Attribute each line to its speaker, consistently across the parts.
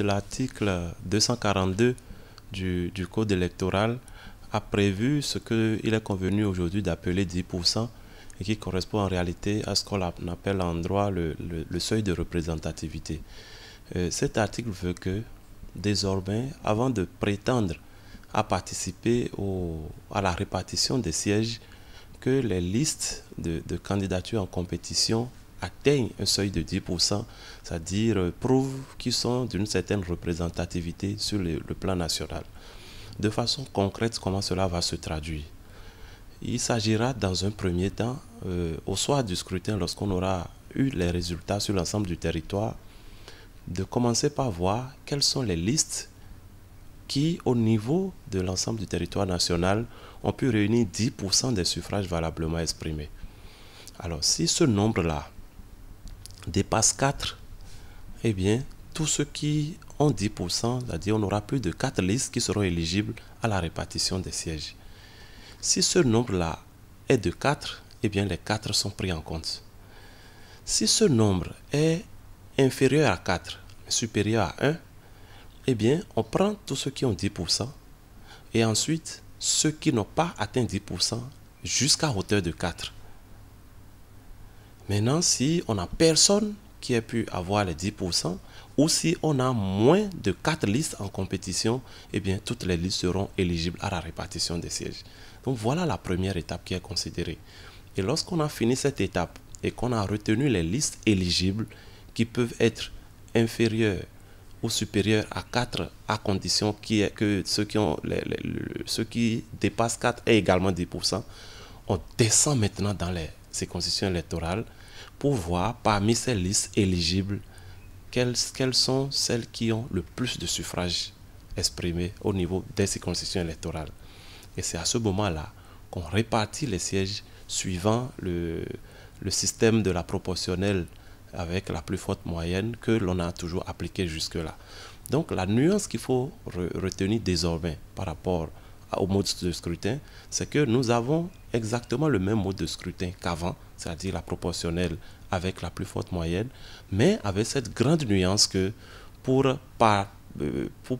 Speaker 1: L'article 242 du Code électoral a prévu ce qu'il est convenu aujourd'hui d'appeler 10% et qui correspond en réalité à ce qu'on appelle en droit le seuil de représentativité. Cet article veut que, désormais, avant de prétendre à participer à la répartition des sièges, que les listes de candidatures en compétition atteignent un seuil de 10%, c'est-à-dire prouvent qu'ils sont d'une certaine représentativité sur le plan national. De façon concrète, comment cela va se traduire? Il s'agira dans un premier temps, au soir du scrutin, lorsqu'on aura eu les résultats sur l'ensemble du territoire, de commencer par voir quelles sont les listes qui, au niveau de l'ensemble du territoire national, ont pu réunir 10% des suffrages valablement exprimés. Alors, si ce nombre-là dépasse 4, eh bien, tous ceux qui ont 10%, c'est-à-dire on aura plus de 4 listes qui seront éligibles à la répartition des sièges. Si ce nombre-là est de 4, eh bien, les 4 sont pris en compte. Si ce nombre est inférieur à 4, supérieur à 1, eh bien, on prend tous ceux qui ont 10% et ensuite ceux qui n'ont pas atteint 10% jusqu'à hauteur de 4. Maintenant, si on n'a personne qui ait pu avoir les 10% ou si on a moins de 4 listes en compétition, eh bien, toutes les listes seront éligibles à la répartition des sièges. Donc, voilà la première étape qui est considérée. Et lorsqu'on a fini cette étape et qu'on a retenu les listes éligibles qui peuvent être inférieures ou supérieures à 4 à condition que ceux qui dépassent 4 aient également 10%, on descend maintenant dans les circonscriptions électorales pour voir parmi ces listes éligibles quelles sont celles qui ont le plus de suffrages exprimés au niveau des circonscriptions électorales. Et c'est à ce moment-là qu'on répartit les sièges suivant le système de la proportionnelle avec la plus forte moyenne que l'on a toujours appliqué jusque-là. Donc la nuance qu'il faut retenir désormais par rapport au mode de scrutin, c'est que nous avons exactement le même mode de scrutin qu'avant, c'est-à-dire la proportionnelle avec la plus forte moyenne, mais avec cette grande nuance que pour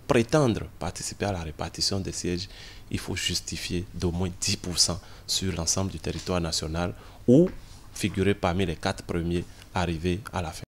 Speaker 1: prétendre participer à la répartition des sièges, il faut justifier d'au moins 10% sur l'ensemble du territoire national ou figurer parmi les 4 premiers arrivés à la fin.